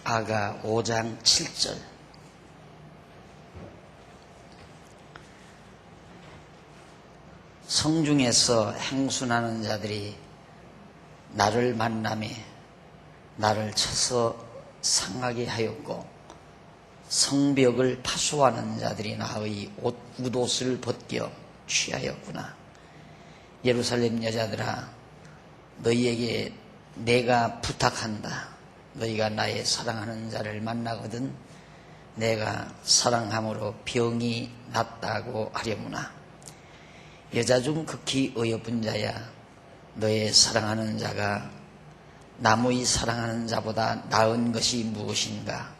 아가 5장 7절. 성중에서 행순하는 자들이 나를 만나매 나를 쳐서 상하게 하였고, 성벽을 파수하는 자들이 나의 웃옷을 벗겨 취하였구나. 예루살렘 여자들아, 너희에게 내가 부탁한다. 너희가 나의 사랑하는 자를 만나거든 내가 사랑함으로 병이 낫다고 하려무나. 여자 중 극히 어여쁜 자야, 너의 사랑하는 자가 남의 사랑하는 자보다 나은 것이 무엇인가?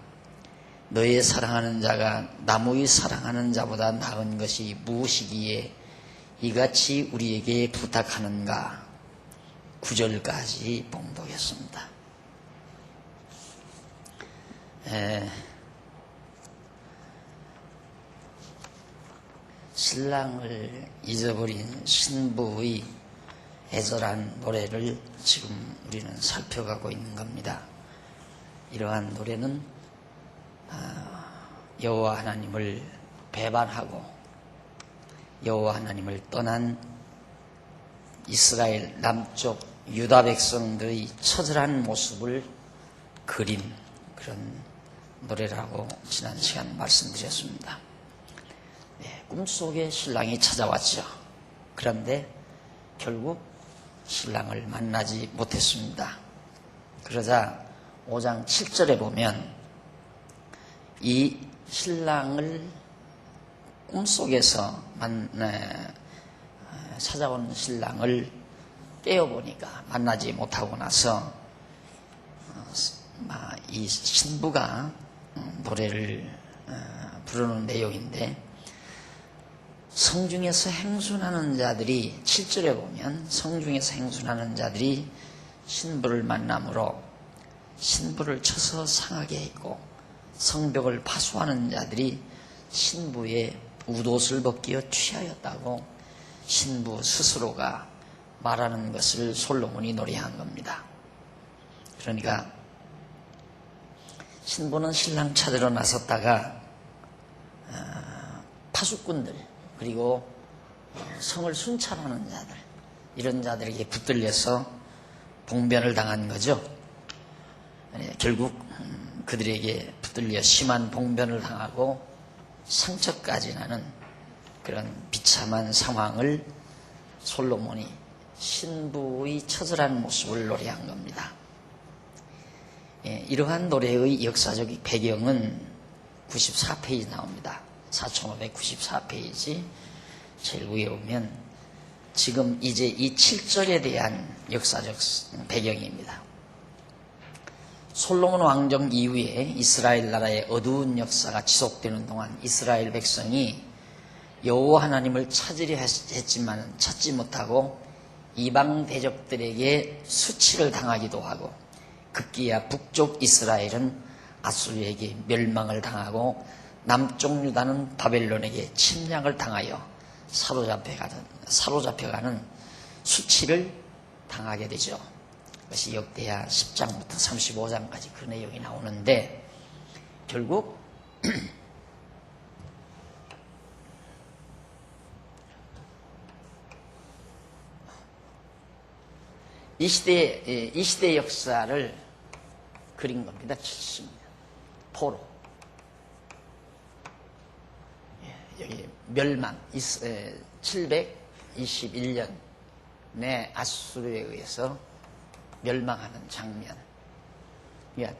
너의 사랑하는 자가 남의 사랑하는 자보다 나은 것이 무엇이기에 이같이 우리에게 부탁하는가? 9절까지 봉독했습니다. 신랑을 잊어버린 신부의 애절한 노래를 지금 우리는 살펴가고 있는 겁니다. 이러한 노래는 여호와 하나님을 배반하고 여호와 하나님을 떠난 이스라엘 남쪽 유다 백성들의 처절한 모습을 그린 그런 노래라고 지난 시간 말씀드렸습니다. 꿈속에 신랑이 찾아왔죠. 그런데 결국 신랑을 만나지 못했습니다. 그러자 5장 7절에 보면 이 신랑을 꿈속에서 찾아온 신랑을 깨어보니까 만나지 못하고 나서 이 신부가 노래를 부르는 내용인데, 성중에서 행순하는 자들이 7절에 보면 성중에서 행순하는 자들이 신부를 만남으로 신부를 쳐서 상하게 했고, 성벽을 파수하는 자들이 신부의 웃옷을 벗기어 취하였다고 신부 스스로가 말하는 것을 솔로몬이 노래한 겁니다. 그러니까 신부는 신랑 찾으러 나섰다가 파수꾼들 그리고 성을 순찰하는 자들, 이런 자들에게 붙들려서 봉변을 당한 거죠. 결국 그들에게 붙들려 심한 봉변을 당하고 상처까지 나는 그런 비참한 상황을 솔로몬이 신부의 처절한 모습을 노래한 겁니다. 이러한 노래의 역사적 배경은 94페이지 나옵니다. 4594페이지 제일 위에 오면 지금 이제 이 7절에 대한 역사적 배경입니다. 솔로몬 왕정 이후에 이스라엘 나라의 어두운 역사가 지속되는 동안 이스라엘 백성이 여호와 하나님을 찾으려 했지만 찾지 못하고 이방 대적들에게 수치를 당하기도 하고, 급기야 북쪽 이스라엘은 아수르에게 멸망을 당하고 남쪽 유다는 바벨론에게 침략을 당하여 사로잡혀가는 수치를 당하게 되죠. 그것이 역대하 10장부터 35장까지 그 내용이 나오는데, 결국 이 시대의 역사를 그린 겁니다. 70년 포로, 여기 멸망, 721년에 아수르에 의해서 멸망하는 장면. 그러니까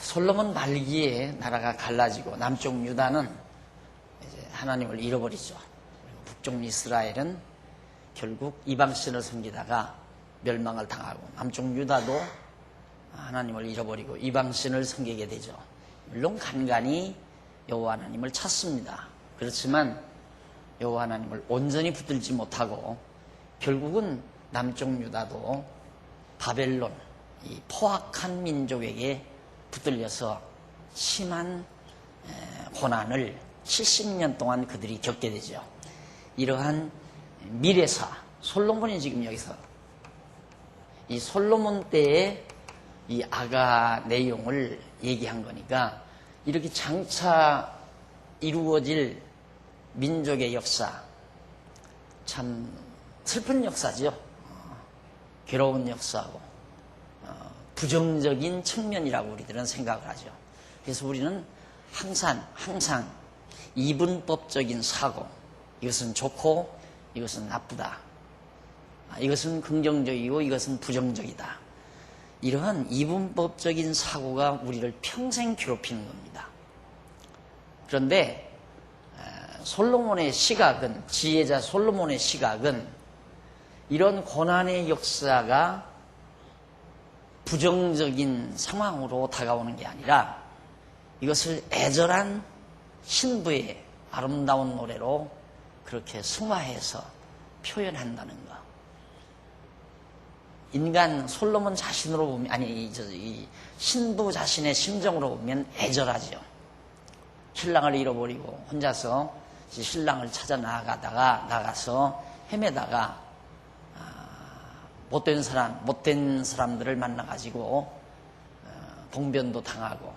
솔로몬 말기에 나라가 갈라지고 남쪽 유다는 이제 하나님을 잃어버리죠. 북쪽 이스라엘은 결국 이방신을 섬기다가 멸망을 당하고, 남쪽 유다도 하나님을 잃어버리고 이방신을 섬기게 되죠. 물론 간간히 여호와 하나님을 찾습니다. 그렇지만 여호와 하나님을 온전히 붙들지 못하고 결국은 남쪽 유다도 바벨론, 이 포악한 민족에게 붙들려서 심한 고난을 70년 동안 그들이 겪게 되죠. 이러한 미래사, 솔로몬이 지금 여기서 이 솔로몬 때의 이 아가 내용을 얘기한 거니까 이렇게 장차 이루어질 민족의 역사, 참 슬픈 역사죠. 괴로운 역사고 부정적인 측면이라고 우리들은 생각을 하죠. 그래서 우리는 항상 이분법적인 사고, 이것은 좋고 이것은 나쁘다, 이것은 긍정적이고 이것은 부정적이다, 이러한 이분법적인 사고가 우리를 평생 괴롭히는 겁니다. 그런데 솔로몬의 시각은, 지혜자 솔로몬의 시각은 이런 고난의 역사가 부정적인 상황으로 다가오는 게 아니라 이것을 애절한 신부의 아름다운 노래로 그렇게 승화해서 표현한다는 것. 인간 솔로몬 자신으로 보면, 이 신부 자신의 심정으로 보면 애절하죠. 신랑을 잃어버리고 혼자서 신랑을 찾아 나가서 헤매다가 못된 사람들을 만나가지고 봉변도 당하고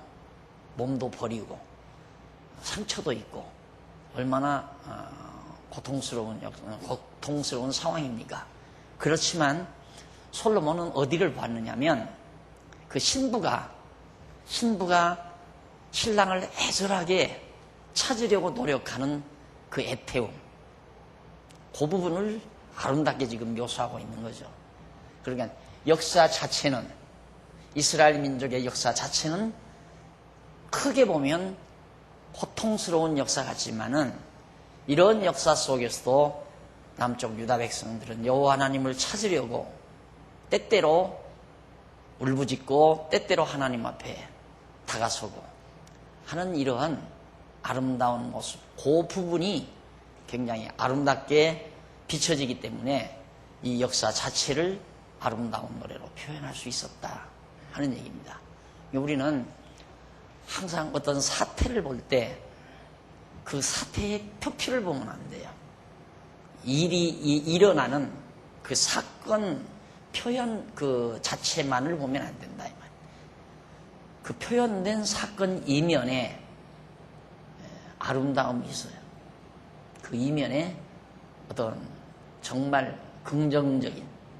몸도 버리고 상처도 있고 얼마나 고통스러운 상황입니까? 그렇지만 솔로몬은 어디를 봤느냐면 그 신부가 신랑을 애절하게 찾으려고 노력하는 그 애태움, 그 부분을 아름답게 지금 묘사하고 있는 거죠. 그러니까 역사 자체는, 이스라엘 민족의 역사 자체는 크게 보면 고통스러운 역사 같지만은 이런 역사 속에서도 남쪽 유다 백성들은 여호와 하나님을 찾으려고 때때로 울부짖고 때때로 하나님 앞에 다가서고 하는 이러한 아름다운 모습, 그 부분이 굉장히 아름답게 비춰지기 때문에 이 역사 자체를 아름다운 노래로 표현할 수 있었다 하는 얘기입니다. 우리는 항상 어떤 사태를 볼 때 그 사태의 표피를 보면 안 돼요. 일이 일어나는 그 사건 표현 그 자체만을 보면 안 된다. 그 표현된 사건 이면에 아름다움이 있어요. 그 이면에 어떤 정말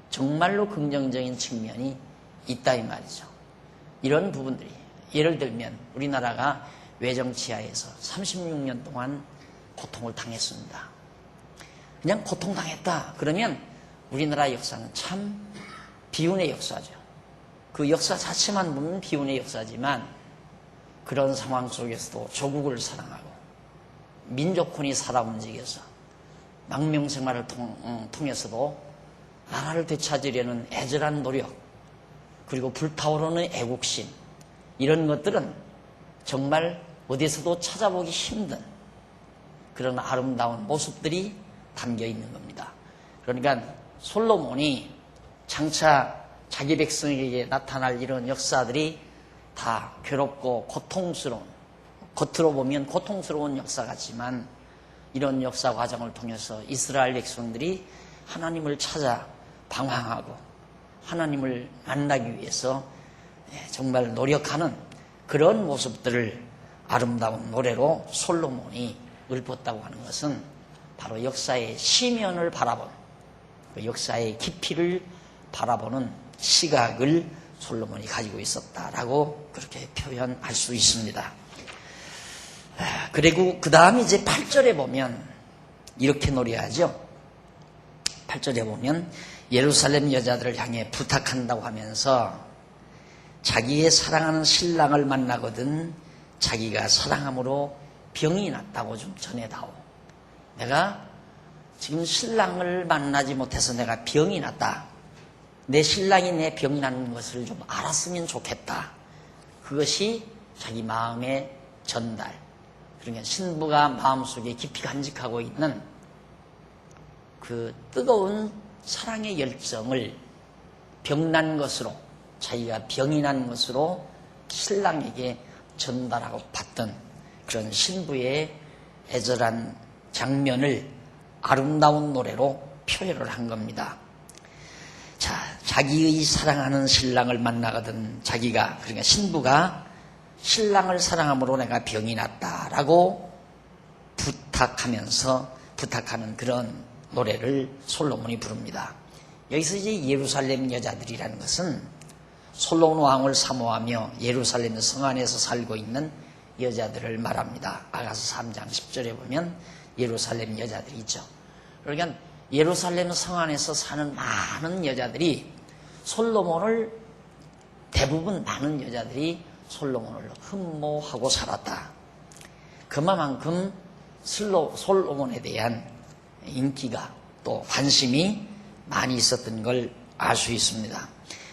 정말로 긍정적인 측면이 있다 이 말이죠. 이런 부분들이, 예를 들면 우리나라가 외정치하에서 36년 동안 고통을 당했습니다. 그냥 고통당했다 그러면 우리나라 역사는 참 비운의 역사죠. 그 역사 자체만 보면 비운의 역사지만 그런 상황 속에서도 조국을 사랑하고 민족혼이 살아 움직여서 망명생활을 통해서도 나라를 되찾으려는 애절한 노력, 그리고 불타오르는 애국심, 이런 것들은 정말 어디서도 찾아보기 힘든 그런 아름다운 모습들이 담겨 있는 겁니다. 그러니까 솔로몬이 장차 자기 백성에게 나타날 이런 역사들이 다 괴롭고 고통스러운, 겉으로 보면 고통스러운 역사 같지만 이런 역사 과정을 통해서 이스라엘 백성들이 하나님을 찾아 방황하고 하나님을 만나기 위해서 정말 노력하는 그런 모습들을 아름다운 노래로 솔로몬이 읊었다고 하는 것은 바로 역사의 시면을 바라본, 그 역사의 깊이를 바라보는 시각을 솔로몬이 가지고 있었다라고 그렇게 표현할 수 있습니다. 그리고 그 다음에 이제 8절에 보면 이렇게 노래하죠. 8절에 보면 예루살렘 여자들을 향해 부탁한다고 하면서 자기의 사랑하는 신랑을 만나거든 자기가 사랑함으로 병이 났다고 좀 전해다오. 내가 지금 신랑을 만나지 못해서 내가 병이 났다. 내 신랑이 내 병이 나는 것을 좀 알았으면 좋겠다. 그것이 자기 마음의 전달. 그러니까 신부가 마음속에 깊이 간직하고 있는 그 뜨거운 사랑의 열정을 병난 것으로, 자기가 병이 난 것으로 신랑에게 전달하고 받던 그런 신부의 애절한 장면을 아름다운 노래로 표현을 한 겁니다. 자, 자기의 사랑하는 신랑을 만나거든 자기가, 그러니까 신부가 신랑을 사랑함으로 내가 병이 났다라고 부탁하는 그런 노래를 솔로몬이 부릅니다. 여기서 이제 예루살렘 여자들이라는 것은 솔로몬 왕을 사모하며 예루살렘 성 안에서 살고 있는 여자들을 말합니다. 아가서 3장 10절에 보면 예루살렘 여자들이 있죠. 그러니까 예루살렘 성 안에서 사는 많은 여자들이 대부분 많은 여자들이 솔로몬을 흠모하고 살았다. 그만큼 솔로몬에 대한 인기가 또 관심이 많이 있었던 걸 알 수 있습니다.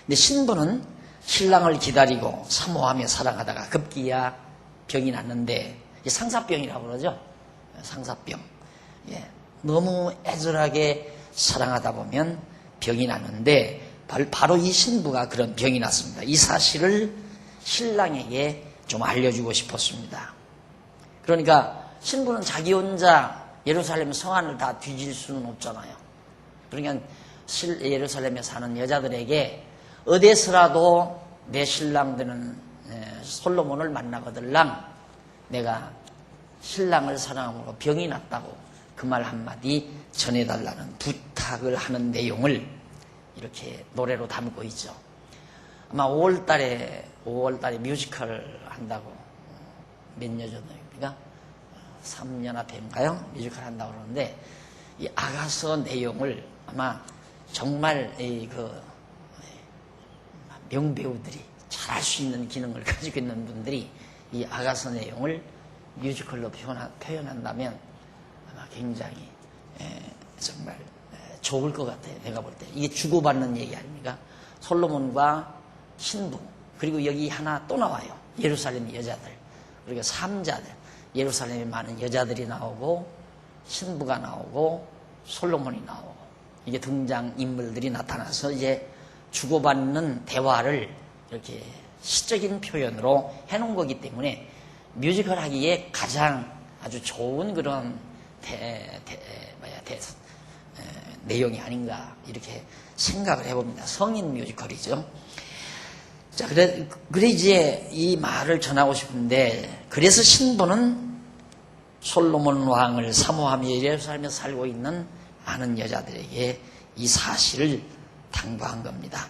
근데 신부는 신랑을 기다리고 사모하며 살아가다가 급기야 병이 났는데, 상사병이라고 그러죠. 상사병. 너무 애절하게 사랑하다 보면 병이 났는데 바로 이 신부가 그런 병이 났습니다. 이 사실을 신랑에게 좀 알려주고 싶었습니다. 그러니까 신부는 자기 혼자 예루살렘 성안을 다 뒤질 수는 없잖아요. 그러니까 예루살렘에 사는 여자들에게 어디서라도 내 신랑 되는 솔로몬을 만나거들랑 내가 신랑을 사랑함으로 병이 났다고 그 말 한마디 전해달라는 부탁을 하는 내용을 이렇게 노래로 담고 있죠. 아마 5월달에 뮤지컬 한다고, 몇 년 전입니까? 3년 앞인가요? 뮤지컬 한다고 그러는데, 이 아가서 내용을 아마 정말 명배우들이 잘할 수 있는 기능을 가지고 있는 분들이 이 아가서 내용을 뮤지컬로 표현한다면 아마 굉장히 정말 좋을 것 같아요. 내가 볼 때. 이게 주고받는 얘기 아닙니까? 솔로몬과 신부, 그리고 여기 하나 또 나와요. 예루살렘 여자들, 그리고 삼자들. 예루살렘에 많은 여자들이 나오고 신부가 나오고 솔로몬이 나오고, 이게 등장 인물들이 나타나서 이제 주고받는 대화를 이렇게 시적인 표현으로 해놓은 거기 때문에 뮤지컬 하기에 가장 아주 좋은 그런 내용이 아닌가 이렇게 생각을 해봅니다. 성인 뮤지컬이죠. 자, 그래 이제 이 말을 전하고 싶은데, 그래서 신부는 솔로몬 왕을 사모하며 예루살렘에 살고 있는 많은 여자들에게 이 사실을 당부한 겁니다.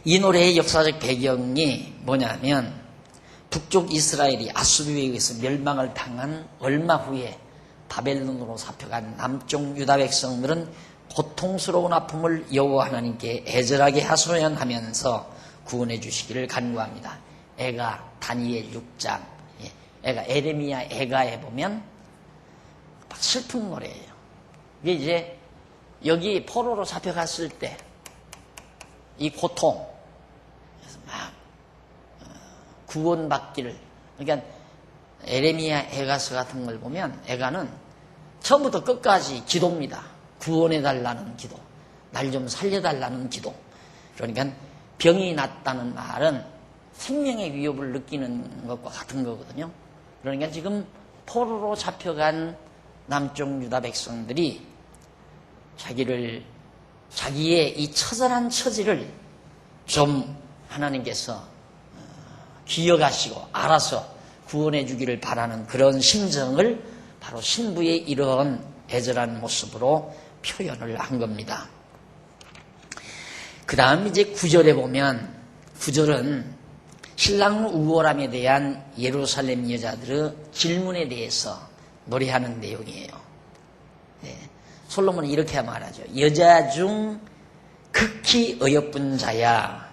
이 노래의 역사적 배경이 뭐냐면, 북쪽 이스라엘이 아수르에 의해서 멸망을 당한 얼마 후에 바벨론으로 잡혀간 남쪽 유다 백성들은 고통스러운 아픔을 여호와 하나님께 애절하게 하소연하면서 구원해 주시기를 간구합니다. 애가 다니엘 6장, 애가 에레미야 애가에 보면 막 슬픈 노래예요. 이게 이제 여기 포로로 잡혀갔을 때 이 고통, 그래서 막 구원받기를, 그러니까 에레미야 애가서 같은 걸 보면 애가는 처음부터 끝까지 기도입니다. 구원해달라는 기도, 날 좀 살려달라는 기도. 그러니까 병이 났다는 말은 생명의 위협을 느끼는 것과 같은 거거든요. 그러니까 지금 포로로 잡혀간 남쪽 유다 백성들이 자기의 이 처절한 처지를 좀 하나님께서 기억하시고 알아서 구원해 주기를 바라는 그런 심정을 바로 신부의 이런 애절한 모습으로 표현을 한 겁니다. 그 다음 이제 9절에 보면, 9절은 신랑 우월함에 대한 예루살렘 여자들의 질문에 대해서 노래하는 내용이에요. 솔로몬은 이렇게 말하죠. 여자 중 극히 어여쁜 자야,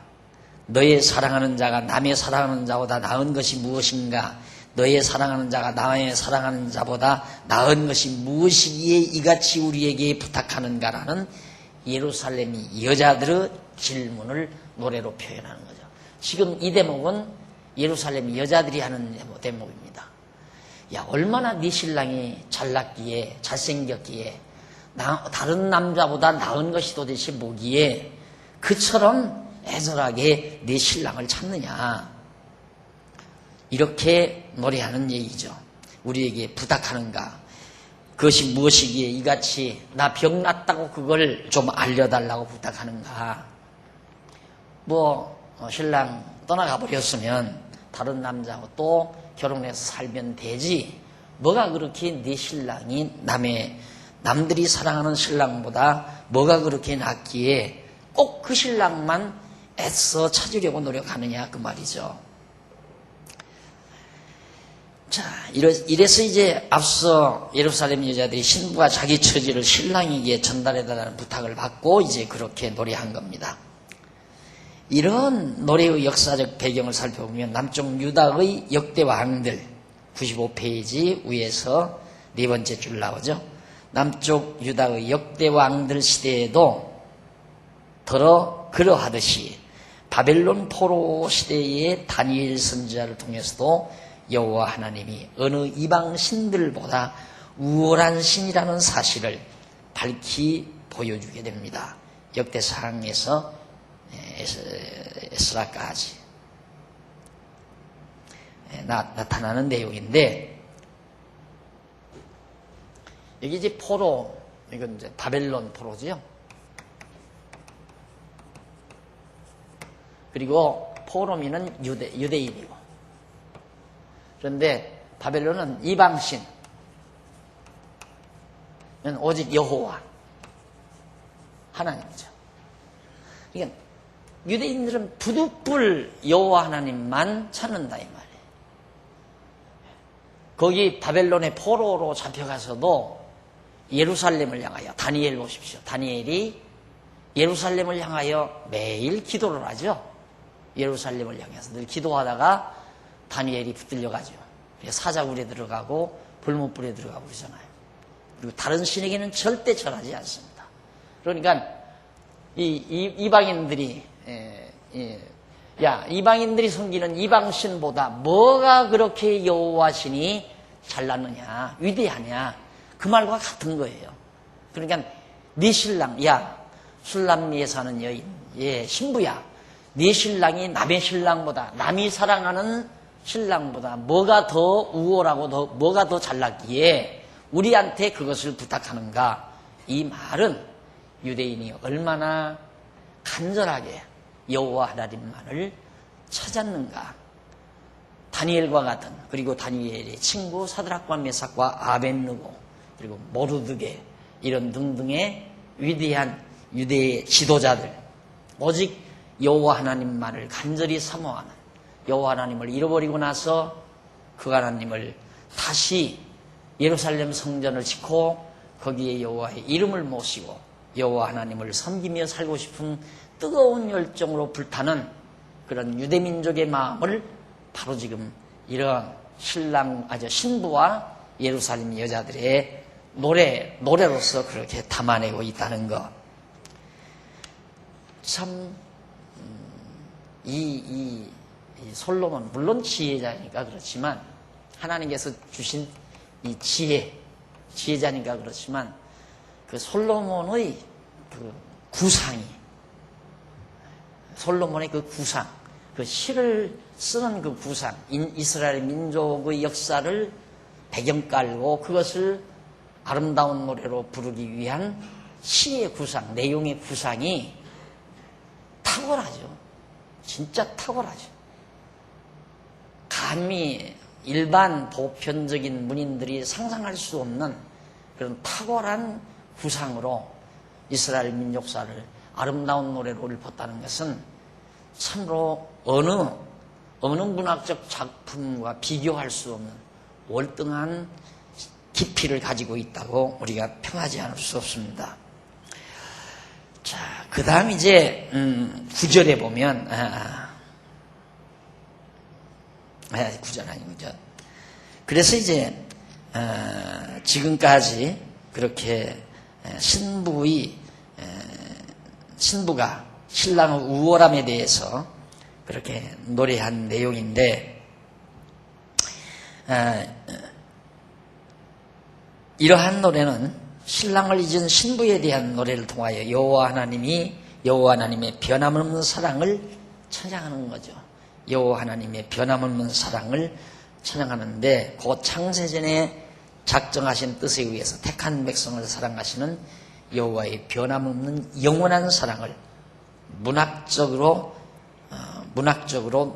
너의 사랑하는 자가 남의 사랑하는 자보다 나은 것이 무엇인가? 너의 사랑하는 자가 남의 사랑하는 자보다 나은 것이 무엇이기에 이같이 우리에게 부탁하는가라는 예루살렘 여자들의 질문을 노래로 표현하는 거죠. 지금 이 대목은 예루살렘 여자들이 하는 대목입니다. 야, 얼마나 네 신랑이 잘났기에, 잘생겼기에, 다른 남자보다 나은 것이 도대체 뭐기에 그처럼 애절하게 네 신랑을 찾느냐, 이렇게 노래하는 얘기죠. 우리에게 부탁하는가. 그것이 무엇이기에 이같이 나 병 났다고 그걸 좀 알려달라고 부탁하는가. 신랑 떠나가 버렸으면 다른 남자하고 또 결혼해서 살면 되지. 뭐가 그렇게 네 신랑이 남들이 사랑하는 신랑보다 뭐가 그렇게 낫기에 꼭 그 신랑만 애써 찾으려고 노력하느냐 그 말이죠. 자, 이래서 이제 앞서 예루살렘 여자들이 신부가 자기 처지를 신랑에게 전달해달라는 부탁을 받고 이제 그렇게 노래한 겁니다. 이런 노래의 역사적 배경을 살펴보면 남쪽 유다의 역대 왕들 95페이지 위에서 네 번째 줄 나오죠. 남쪽 유다의 역대 왕들 시대에도 그러하듯이 바벨론 포로 시대의 다니엘 선지자를 통해서도 여호와 하나님이 어느 이방 신들보다 우월한 신이라는 사실을 밝히 보여주게 됩니다. 역대상에서 에스라까지 나타나는 내용인데, 여기 이제 포로, 이건 이제 바벨론 포로죠. 그리고 포로민은 유대인이고, 그런데 바벨론은 이방신, 오직 여호와 하나님이죠. 그러니까 유대인들은 부득불 여호와 하나님만 찾는다 이 말이에요. 거기 바벨론의 포로로 잡혀가서도 예루살렘을 향하여, 다니엘 보십시오. 다니엘이 예루살렘을 향하여 매일 기도를 하죠. 예루살렘을 향해서 늘 기도하다가 다니엘이 붙들려가죠. 사자굴에 들어가고 불못불에 들어가고 그러잖아요. 그리고 다른 신에게는 절대 절하지 않습니다. 그러니까 이방인들이 이방인들이 섬기는 이방신보다 뭐가 그렇게 여호와 신이 잘났느냐, 위대하냐, 그 말과 같은 거예요. 그러니까 네 신랑, 술람리에 사는 여인, 신부야, 네 신랑이 남의 신랑보다, 남이 사랑하는 신랑보다 뭐가 더 우월하고 뭐가 더 잘났기에 우리한테 그것을 부탁하는가. 이 말은 유대인이 얼마나 간절하게 여호와 하나님만을 찾았는가. 다니엘과 같은, 그리고 다니엘의 친구 사드락과 메삭과 아벳느고, 그리고 모르드게, 이런 등등의 위대한 유대의 지도자들, 오직 여호와 하나님만을 간절히 사모하는, 여호와 하나님을 잃어버리고 나서 그 하나님을 다시 예루살렘 성전을 짓고 거기에 여호와의 이름을 모시고 여호와 하나님을 섬기며 살고 싶은 뜨거운 열정으로 불타는 그런 유대민족의 마음을 바로 지금 이런 신부와 예루살렘 여자들의 노래로서 그렇게 담아내고 있다는 것. 참, 이 솔로몬, 물론 지혜자니까 그렇지만, 하나님께서 주신 이 지혜자니까 그렇지만, 그 솔로몬의 그 구상이, 솔로몬의 그 구상, 그 시를 쓰는 그 구상, 이스라엘 민족의 역사를 배경 깔고 그것을 아름다운 노래로 부르기 위한 시의 구상, 내용의 구상이 탁월하죠. 진짜 탁월하죠. 감히 일반 보편적인 문인들이 상상할 수 없는 그런 탁월한 구상으로 이스라엘 민족사를 아름다운 노래로 읊었다는 것은 참으로 어느 문학적 작품과 비교할 수 없는 월등한 깊이를 가지고 있다고 우리가 평하지 않을 수 없습니다. 자, 그 다음 이제 9절에 보면 9절 아니죠. 그래서 이제 지금까지 그렇게 신부가 신랑의 우월함에 대해서 그렇게 노래한 내용인데, 이러한 노래는 신랑을 잊은 신부에 대한 노래를 통하여 여호와 하나님의 변함없는 사랑을 찬양하는 거죠. 여호와 하나님의 변함없는 사랑을 찬양하는데, 그 창세전에 작정하신 뜻에 의해서 택한 백성을 사랑하시는 여호와의 변함없는 영원한 사랑을 문학적으로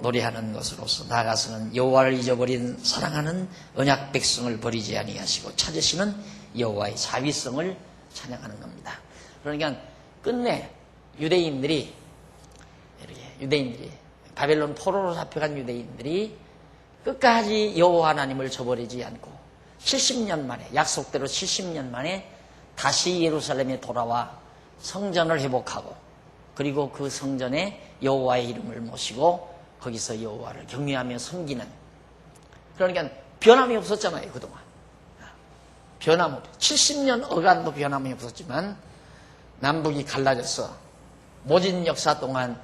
노래하는 것으로서 나아가서는 여호와를 잊어버린 사랑하는 언약 백성을 버리지 아니하시고 찾으시는 여호와의 자비성을 찬양하는 겁니다. 그러니까 끝내 유대인들이 바벨론 포로로 잡혀간 유대인들이 끝까지 여호와 하나님을 저버리지 않고 70년 만에, 약속대로 70년 만에 다시 예루살렘에 돌아와 성전을 회복하고, 그리고 그 성전에 여호와의 이름을 모시고 거기서 여호와를 경외하며 섬기는, 그러니까 변함이 없었잖아요. 그동안 변함 없이 70년 어간도 변함이 없었지만 남북이 갈라져서 모진 역사 동안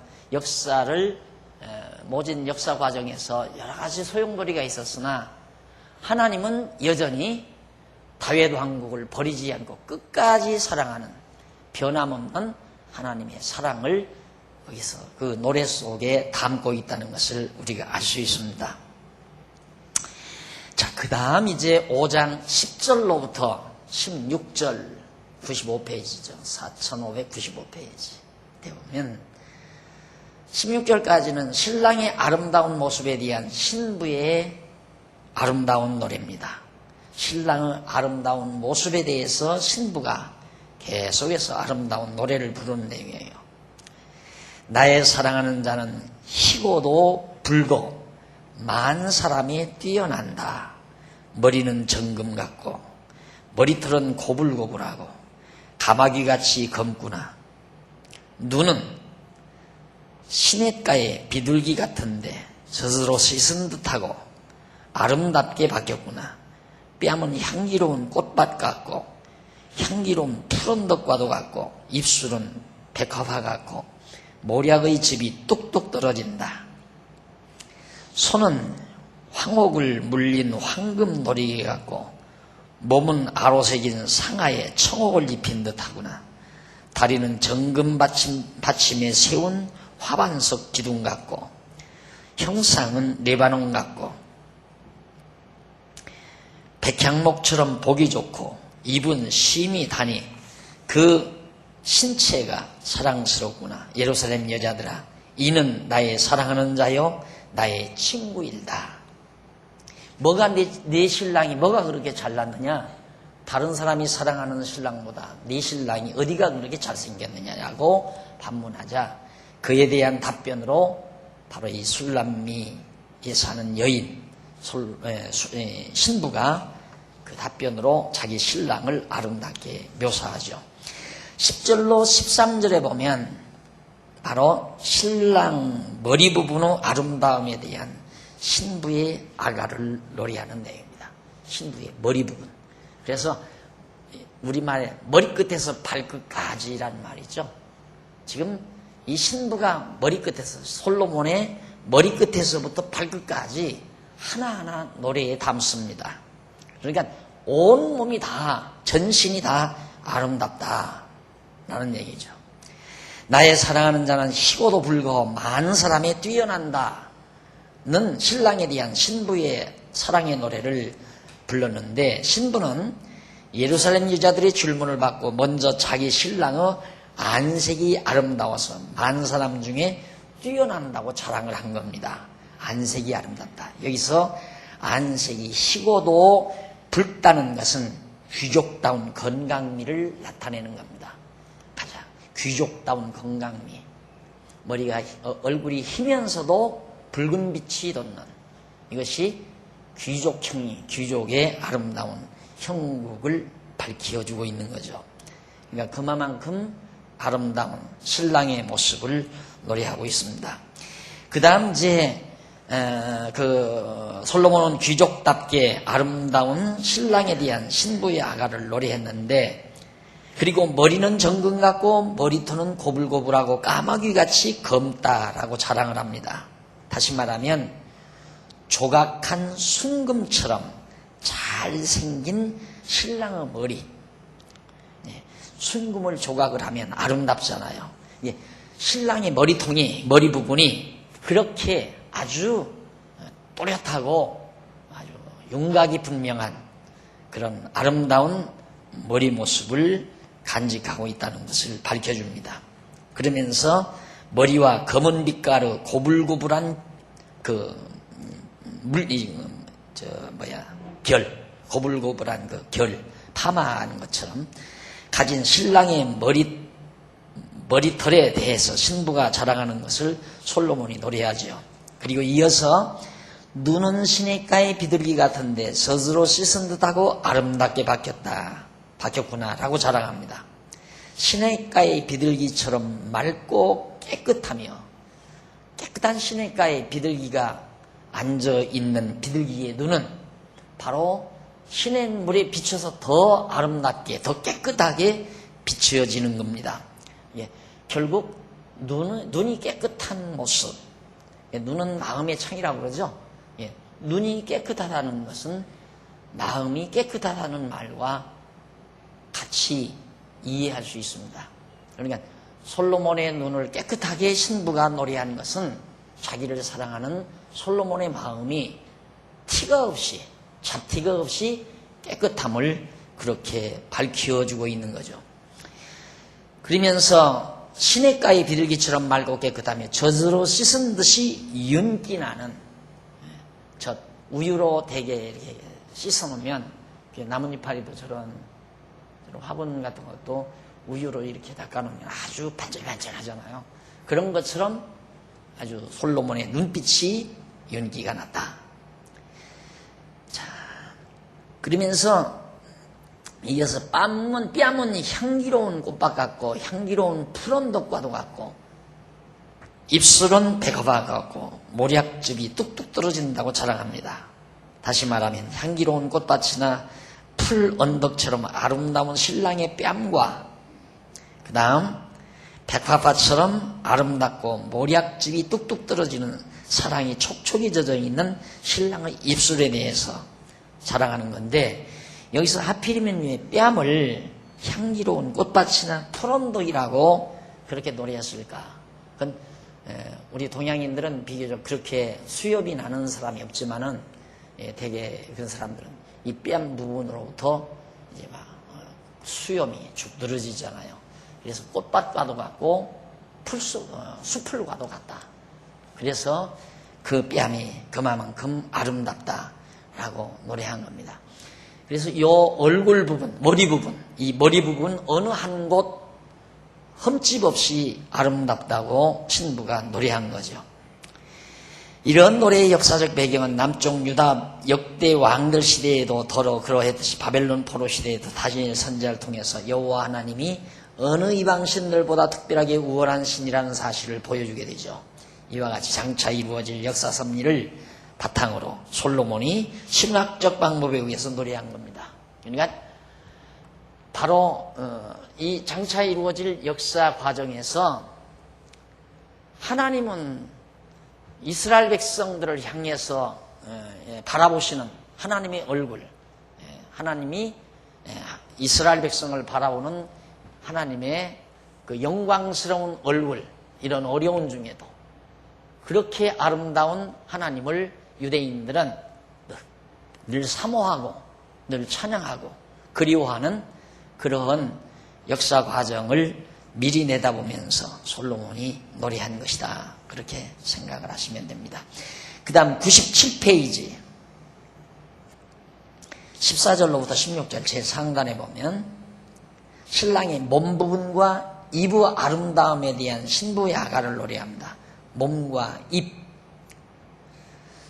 모진 역사 과정에서 여러 가지 소용돌이가 있었으나 하나님은 여전히 다윗 왕국을 버리지 않고 끝까지 사랑하는 변함없는 하나님의 사랑을 여기서 그 노래 속에 담고 있다는 것을 우리가 알 수 있습니다. 자, 그 다음 이제 5장 10절로부터 16절 95페이지죠. 4595페이지 되보면 16절까지는 신랑의 아름다운 모습에 대한 신부의 아름다운 노래입니다. 신랑의 아름다운 모습에 대해서 신부가 계속해서 아름다운 노래를 부르는 내용이에요. 나의 사랑하는 자는 희고도 붉고 만 사람이 뛰어난다. 머리는 정금 같고 머리털은 고불고불하고 가마귀같이 검구나. 눈은 시냇가의 비둘기 같은데 젖으로 씻은 듯하고 아름답게 바뀌었구나. 뺨은 향기로운 꽃밭 같고 향기로운 푸른 덕과도 같고 입술은 백합화 같고 모략의 즙이 뚝뚝 떨어진다. 손은 황옥을 물린 황금 놀이개 같고 몸은 아로새긴 상아에 청옥을 입힌 듯하구나. 다리는 정금 받침에 세운 화반석 기둥 같고 형상은 레바논 같고 백향목처럼 보기 좋고 입은 심이 다니 그 신체가 사랑스럽구나. 예루살렘 여자들아, 이는 나의 사랑하는 자요 나의 친구일다. 뭐가 내 신랑이 뭐가 그렇게 잘났느냐? 다른 사람이 사랑하는 신랑보다 네 신랑이 어디가 그렇게 잘생겼느냐고 반문하자 그에 대한 답변으로 바로 이 술람미에 사는 여인 신부가 그 답변으로 자기 신랑을 아름답게 묘사하죠. 10절로 13절에 보면 바로 신랑 머리 부분의 아름다움에 대한 신부의 아가를 노래하는 내용입니다. 신부의 머리 부분. 그래서 우리말에 머리끝에서 발끝까지란 말이죠. 지금 이 신부가 머리끝에서, 솔로몬의 머리끝에서부터 발끝까지 하나하나 노래에 담습니다. 그러니까 온몸이 다, 전신이 다 아름답다라는 얘기죠. 나의 사랑하는 자는 희고도 불고 많은 사람에 뛰어난다는 신랑에 대한 신부의 사랑의 노래를 불렀는데, 신부는 예루살렘 여자들의 질문을 받고 먼저 자기 신랑의 안색이 아름다워서 많은 사람 중에 뛰어난다고 자랑을 한 겁니다. 안색이 아름답다. 여기서 안색이 희고도 붉다는 것은 귀족다운 건강미를 나타내는 겁니다. 가장 귀족다운 건강미. 얼굴이 희면서도 붉은 빛이 돋는 이것이 귀족의 아름다운 형국을 밝혀주고 있는 거죠. 그러니까 그만큼 아름다운 신랑의 모습을 노래하고 있습니다. 그 다음 이제 솔로몬은 귀족답게 아름다운 신랑에 대한 신부의 아가를 노래했는데, 그리고 머리는 정금 같고 머리털은 고불고불하고 까마귀같이 검다라고 자랑을 합니다. 다시 말하면 조각한 순금처럼 잘생긴 신랑의 머리. 순금을 조각을 하면 아름답잖아요. 신랑의 머리 부분이 그렇게 아주 또렷하고 아주 윤곽이 분명한 그런 아름다운 머리 모습을 간직하고 있다는 것을 밝혀줍니다. 그러면서 머리와 검은 빛깔의 고불고불한 고불고불한 결, 파마한 것처럼 가진 신랑의 머리털에 대해서 신부가 자랑하는 것을 솔로몬이 노래하죠. 그리고 이어서 눈은 시냇가의 비둘기 같은데 젖으로 씻은 듯하고 아름답게 바뀌었구나 라고 자랑합니다. 시냇가의 비둘기처럼 맑고 깨끗한 시냇가의 비둘기가 앉아있는 비둘기의 눈은 바로 시냇물에 비춰서 더 아름답게 더 깨끗하게 비춰지는 겁니다. 결국 눈이 깨끗한 모습, 눈은 마음의 창이라고 그러죠. 눈이 깨끗하다는 것은 마음이 깨끗하다는 말과 같이 이해할 수 있습니다. 그러니까 솔로몬의 눈을 깨끗하게 신부가 노래한 것은 자기를 사랑하는 솔로몬의 마음이 잡티가 없이 깨끗함을 그렇게 밝혀주고 있는 거죠. 그러면서 시냇가의 비둘기처럼 맑고 깨끗하며 젖으로 씻은 듯이 윤기 나는 우유로 되게 이렇게 씻어놓으면 나뭇잎파리도 저런 화분 같은 것도 우유로 이렇게 닦아놓으면 아주 반질반질하잖아요. 그런 것처럼 아주 솔로몬의 눈빛이 윤기가 났다. 자, 그러면서 이어서 뺨은 향기로운 꽃밭 같고 향기로운 푸른 덕과도 같고 입술은 백화과 같고 모략즙이 뚝뚝 떨어진다고 자랑합니다. 다시 말하면 향기로운 꽃밭이나 풀 언덕처럼 아름다운 신랑의 뺨과 그 다음 백화밭처럼 아름답고 모략즙이 뚝뚝 떨어지는 사랑이 촉촉이 젖어 있는 신랑의 입술에 대해서 자랑하는 건데, 여기서 하필이면 왜 뺨을 향기로운 꽃밭이나 푸른덕이라고 그렇게 노래했을까? 그건 우리 동양인들은 비교적 그렇게 수염이 나는 사람이 없지만은 되게 그런 사람들은 이 뺨 부분으로부터 이제 막 수염이 쭉 늘어지잖아요. 그래서 꽃밭과도 같고 수풀과도 같다. 그래서 그 뺨이 그만큼 아름답다라고 노래한 겁니다. 그래서 이 얼굴 부분, 이 머리 부분 어느 한 곳 흠집 없이 아름답다고 신부가 노래한 거죠. 이런 노래의 역사적 배경은 남쪽 유다 역대 왕들 시대에도 더러 그러했듯이 바벨론 포로 시대에도 다니엘 선지자를 통해서 여호와 하나님이 어느 이방 신들보다 특별하게 우월한 신이라는 사실을 보여주게 되죠. 이와 같이 장차 이루어질 역사 섭리를 바탕으로 솔로몬이 신학적 방법에 의해서 노래한 겁니다. 그러니까 바로 이 장차 이루어질 역사 과정에서 하나님은 이스라엘 백성들을 향해서 바라보시는 하나님의 얼굴, 하나님이 이스라엘 백성을 바라보는 하나님의 그 영광스러운 얼굴, 이런 어려운 중에도 그렇게 아름다운 하나님을 유대인들은 늘 사모하고 늘 찬양하고 그리워하는 그러한 역사 과정을 미리 내다보면서 솔로몬이 노래한 것이다. 그렇게 생각을 하시면 됩니다. 그 다음 97페이지 14절로부터 16절 제상단에 보면 신랑의 몸 부분과 입의 아름다움에 대한 신부의 아가를 노래합니다. 몸과 입,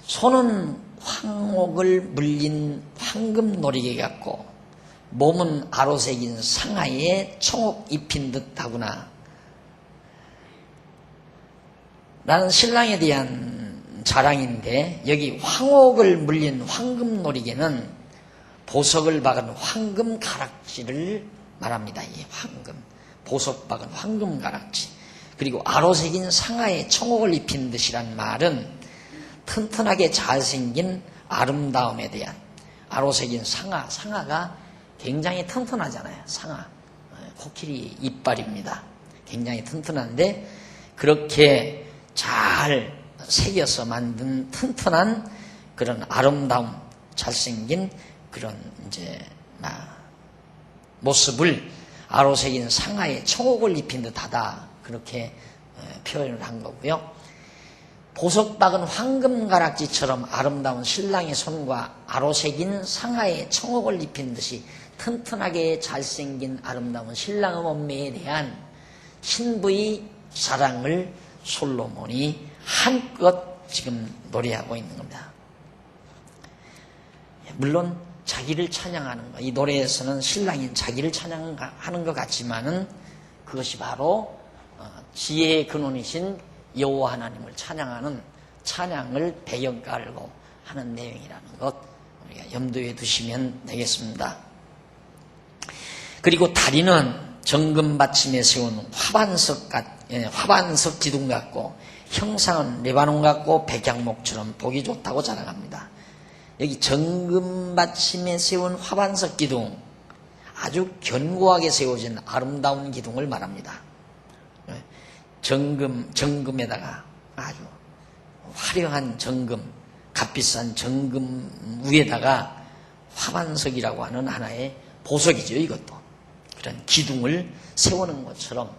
손은 황옥을 물린 황금 놀이개 같고 몸은 아로새긴 상아에 청옥 입힌 듯하구나 라는 신랑에 대한 자랑인데, 여기 황옥을 물린 황금 놀이개는 보석을 박은 황금 가락지를 말합니다. 이 황금, 보석 박은 황금 가락지. 그리고 아로새긴 상아에 청옥을 입힌 듯이란 말은 튼튼하게 잘생긴 아름다움에 대한, 아로새긴 상아가 굉장히 튼튼하잖아요. 상아, 코끼리 이빨입니다. 굉장히 튼튼한데 그렇게 잘 새겨서 만든 튼튼한 그런 아름다움, 잘생긴 그런 이제 모습을 아로새긴 상하에 청옥을 입힌 듯하다, 그렇게 표현을 한 거고요. 보석 박은 황금가락지처럼 아름다운 신랑의 손과 아로새긴 상하에 청옥을 입힌 듯이 튼튼하게 잘생긴 아름다운 신랑의 몸매에 대한 신부의 사랑을 솔로몬이 한껏 지금 노래하고 있는 겁니다. 물론 자기를 찬양하는 것, 이 노래에서는 신랑인 자기를 찬양하는 것 같지만은 그것이 바로 지혜의 근원이신 여호와 하나님을 찬양하는 찬양을 배경 깔고 하는 내용이라는 것 우리가 염두에 두시면 되겠습니다. 그리고 다리는 정금 받침에 세운 화반석 기둥 같고 형상은 레바논 같고 백향목처럼 보기 좋다고 자랑합니다. 여기 정금 받침에 세운 화반석 기둥, 아주 견고하게 세워진 아름다운 기둥을 말합니다. 정금에다가 아주 화려한 정금, 값비싼 정금 위에다가 화반석이라고 하는 하나의 보석이죠, 이것도. 그런 기둥을 세우는 것처럼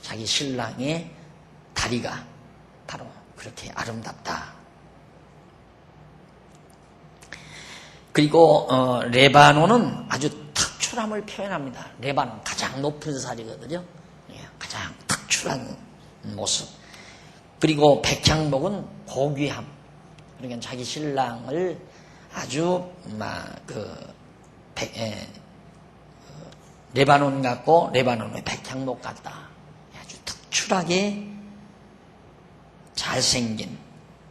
자기 신랑의 다리가 바로 그렇게 아름답다. 그리고 레바논은 아주 특출함을 표현합니다. 레바논 가장 높은 산이거든요. 가장 특출한 모습. 그리고 백향목은 고귀함. 그러니까 자기 신랑을 아주 레바논 같고 레바논의 백향목 같다. 아주 특출하게 잘생긴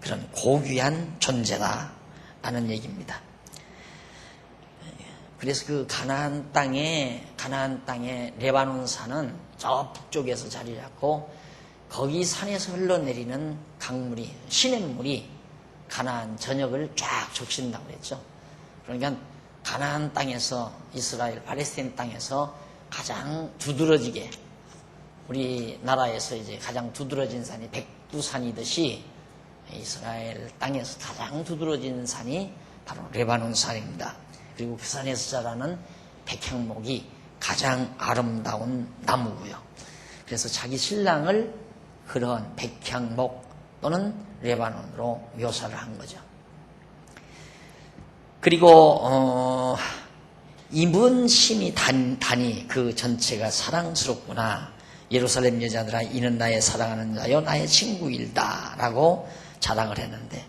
그런 고귀한 존재다 라는 얘기입니다. 그래서 그 가나안 땅에 레바논 산은 저 북쪽에서 자리 잡고 거기 산에서 흘러내리는 강물이, 시냇물이 가나안 전역을 쫙 적신다고 그랬죠. 그러니까 가나안 땅에서, 이스라엘 팔레스타인 땅에서 가장 두드러지게, 우리나라에서 이제 가장 두드러진 산이 백두산이듯이 이스라엘 땅에서 가장 두드러진 산이 바로 레바논 산입니다. 그리고 그 산에서 자라는 백향목이 가장 아름다운 나무고요. 그래서 자기 신랑을 그런 백향목 또는 레바논으로 묘사를 한 거죠. 그리고 입은 심이 단이 그 전체가 사랑스럽구나. 예루살렘 여자들아, 이는 나의 사랑하는 자요 나의 친구일다 라고 자랑을 했는데,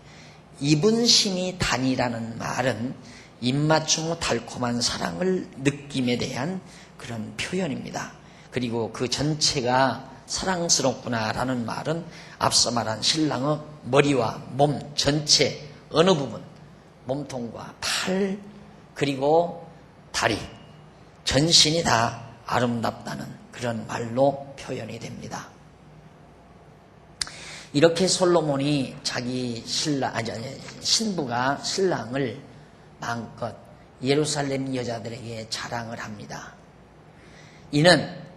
입은 심이 단이라는 말은 입맞춤 달콤한 사랑을 느낌에 대한 그런 표현입니다. 그리고 그 전체가 사랑스럽구나 라는 말은 앞서 말한 신랑의 머리와 몸 전체 어느 부분, 몸통과 팔 그리고 다리, 전신이 다 아름답다는 그런 말로 표현이 됩니다. 이렇게 솔로몬이 자기 신부가 신랑을 마음껏 예루살렘 여자들에게 자랑을 합니다. 이는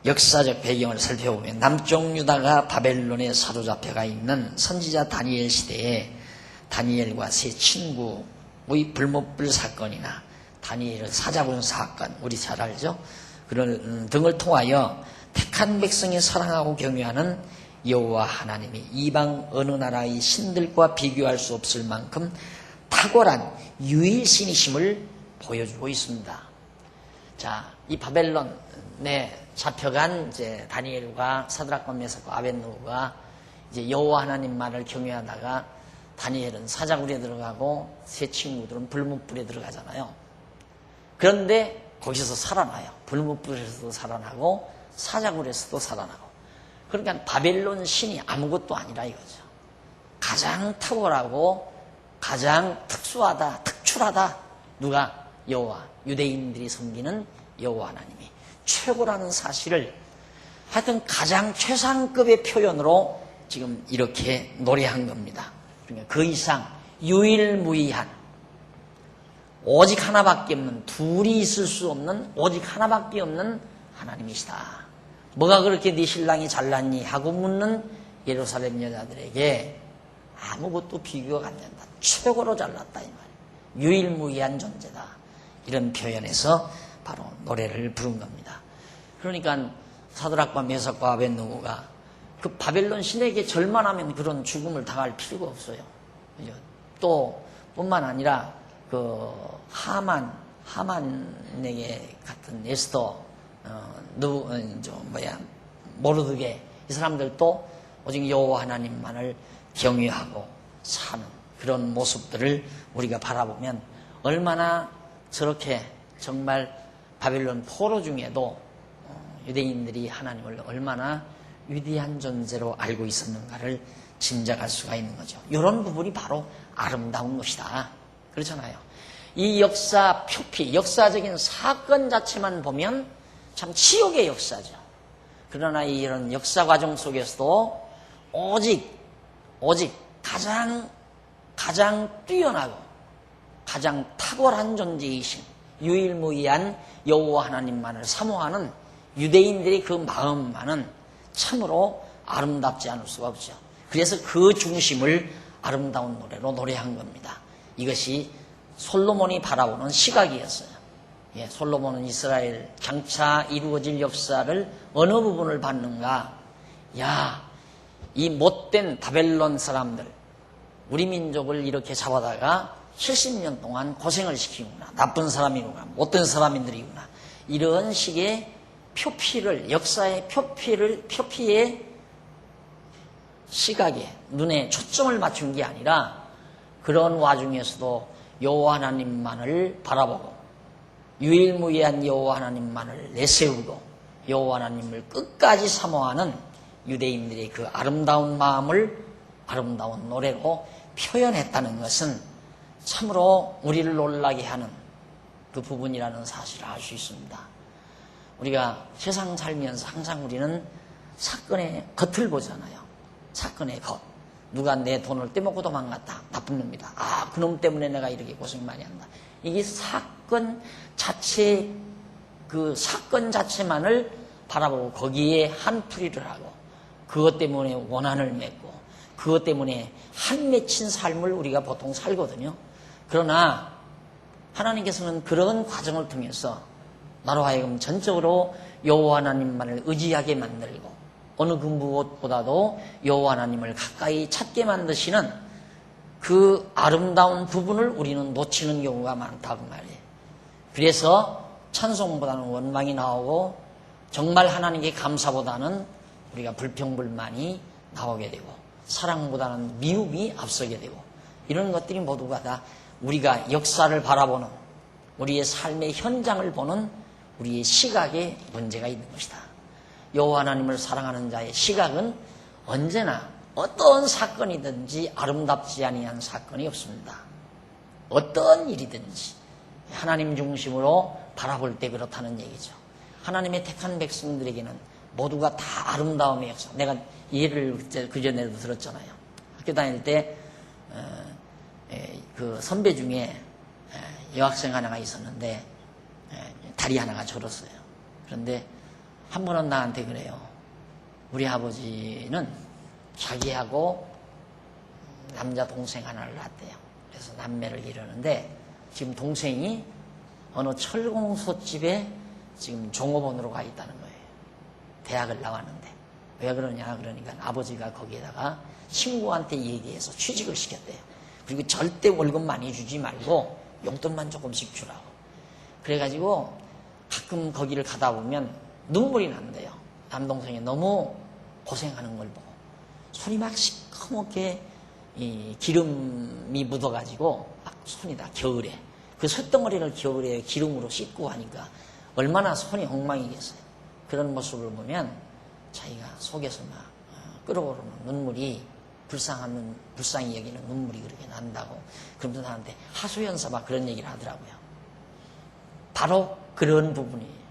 역사적 배경을 살펴보면 남쪽 유다가 바벨론에 사로잡혀가 있는 선지자 다니엘 시대에 다니엘과 세 친구의 불못불 사건이나 다니엘을 사자분 사건, 우리 잘 알죠? 그런 등을 통하여 택한 백성이 사랑하고 경외하는 여호와 하나님이 이방 어느 나라의 신들과 비교할 수 없을 만큼 탁월한 유일신이심을 보여주고 있습니다. 자, 이 바벨론에 잡혀간 이제 다니엘과 사드락과 메삭과 아벳느고가 이제 여호와 하나님 말을 경외하다가 다니엘은 사자굴에 들어가고 세 친구들은 불못불에 들어가잖아요. 그런데 거기서 살아나요. 불못불에서도 살아나고 사자굴에서도 살아나고. 그러니까 바벨론 신이 아무것도 아니라 이거죠. 가장 탁월하고 가장 특수하다, 특출하다. 누가? 여호와, 유대인들이 섬기는 여호와 하나님이 최고라는 사실을 하여튼 가장 최상급의 표현으로 지금 이렇게 노래한 겁니다. 그러니까 그 이상 유일무이한, 오직 하나밖에 없는, 둘이 있을 수 없는, 오직 하나밖에 없는 하나님이시다. 뭐가 그렇게 네 신랑이 잘났니? 하고 묻는 예루살렘 여자들에게 아무것도 비교가 안 된다. 최고로 잘났다 이 말이에요. 유일무이한 존재다. 이런 표현에서 바로 노래를 부른 겁니다. 그러니까 사드락과 메삭과 아벳느고가 그 바벨론 신에게 절만하면 그런 죽음을 당할 필요가 없어요. 또 뿐만 아니라 그 하만에게 같은 에스더, 모르드게, 이 사람들도 오직 여호와 하나님만을 경외하고 사는 그런 모습들을 우리가 바라보면 얼마나 저렇게 정말 바벨론 포로 중에도 유대인들이 하나님을 얼마나 위대한 존재로 알고 있었는가를 짐작할 수가 있는 거죠. 이런 부분이 바로 아름다운 것이다. 그렇잖아요. 이 역사 표피, 역사적인 사건 자체만 보면 참 치욕의 역사죠. 그러나 이런 역사 과정 속에서도 오직 가장 뛰어나고 가장 탁월한 존재이신 유일무이한 여호와 하나님만을 사모하는 유대인들의 그 마음만은 참으로 아름답지 않을 수가 없죠. 그래서 그 중심을 아름다운 노래로 노래한 겁니다. 이것이 솔로몬이 바라보는 시각이었어요. 솔로몬은 이스라엘 장차 이루어질 역사를 어느 부분을 봤는가? 이 못된 바벨론 사람들, 우리 민족을 이렇게 잡아다가 70년 동안 고생을 시키구나. 나쁜 사람이구나. 못된 사람들이구나. 이런 식의 표피를, 역사의 표피의 시각에, 눈에 초점을 맞춘 게 아니라 그런 와중에서도 여호와 하나님만을 바라보고 유일무이한 여호와 하나님만을 내세우고 여호와 하나님을 끝까지 사모하는 유대인들의 그 아름다운 마음을 아름다운 노래로 표현했다는 것은 참으로 우리를 놀라게 하는 그 부분이라는 사실을 알 수 있습니다. 우리가 세상 살면서 항상 우리는 사건의 겉을 보잖아요. 사건의 겉. 누가 내 돈을 떼먹고 도망갔다. 나쁜 놈이다. 그놈 때문에 내가 이렇게 고생 많이 한다. 이게 사건 자체, 그 사건 자체만을 바라보고 거기에 한풀이를 하고 그것 때문에 원한을 맺고 그것 때문에 한 맺힌 삶을 우리가 보통 살거든요. 그러나 하나님께서는 그런 과정을 통해서 나로 하여금 전적으로 여호와 하나님만을 의지하게 만들고 어느 그 무엇보다도 여호와 하나님을 가까이 찾게 만드시는 그 아름다운 부분을 우리는 놓치는 경우가 많다고 말이에요. 그래서 찬송보다는 원망이 나오고 정말 하나님께 감사보다는 우리가 불평불만이 나오게 되고 사랑보다는 미움이 앞서게 되고 이런 것들이 모두가 다 우리가 역사를 바라보는 우리의 삶의 현장을 보는 우리의 시각에 문제가 있는 것이다. 여호와 하나님을 사랑하는 자의 시각은 언제나 어떤 사건이든지 아름답지 아니한 사건이 없습니다. 어떤 일이든지 하나님 중심으로 바라볼 때 그렇다는 얘기죠. 하나님의 택한 백성들에게는 모두가 다 아름다움의 역사. 내가 예를 그전에도 들었잖아요. 학교 다닐 때 그 선배 중에 여학생 하나가 있었는데 다리 하나가 절었어요. 그런데 한 번은 나한테 그래요. 우리 아버지는 자기하고 남자 동생 하나를 낳았대요. 그래서 남매를 이루는데 지금 동생이 어느 철공소집에 지금 종업원으로 가 있다는 거예요. 대학을 나왔는데. 왜 그러냐 그러니까 아버지가 거기에다가 친구한테 얘기해서 취직을 시켰대요. 그리고 절대 월급 많이 주지 말고 용돈만 조금씩 주라고. 그래가지고 가끔 거기를 가다 보면 눈물이 난대요. 남동생이 너무 고생하는 걸 보고 손이 막 시커멓게 이 기름이 묻어가지고 막 손이 다 겨울에 그 쇳덩어리를 겨울에 기름으로 씻고 하니까 얼마나 손이 엉망이겠어요. 그런 모습을 보면 자기가 속에서 막 끓어오르는 눈물이 불쌍히 여기는 눈물이 그렇게 난다고 그러면서 나한테 하소연사 막 그런 얘기를 하더라고요. 바로 그런 부분이에요.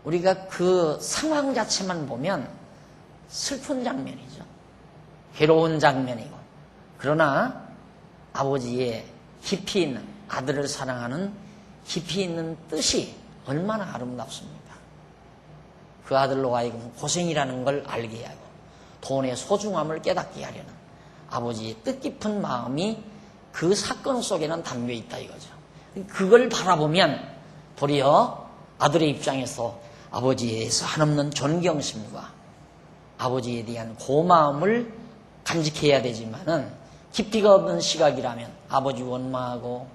우리가 그 상황 자체만 보면 슬픈 장면이죠. 괴로운 장면이고. 그러나 아버지의 깊이 있는 아들을 사랑하는 깊이 있는 뜻이 얼마나 아름답습니까? 그 아들로 하여금 고생이라는 걸 알게 하고 돈의 소중함을 깨닫게 하려는 아버지의 뜻깊은 마음이 그 사건 속에는 담겨 있다 이거죠. 그걸 바라보면 도리어 아들의 입장에서 아버지에 대해서 한없는 존경심과 아버지에 대한 고마움을 간직해야 되지만은 깊이가 없는 시각이라면 아버지 원망하고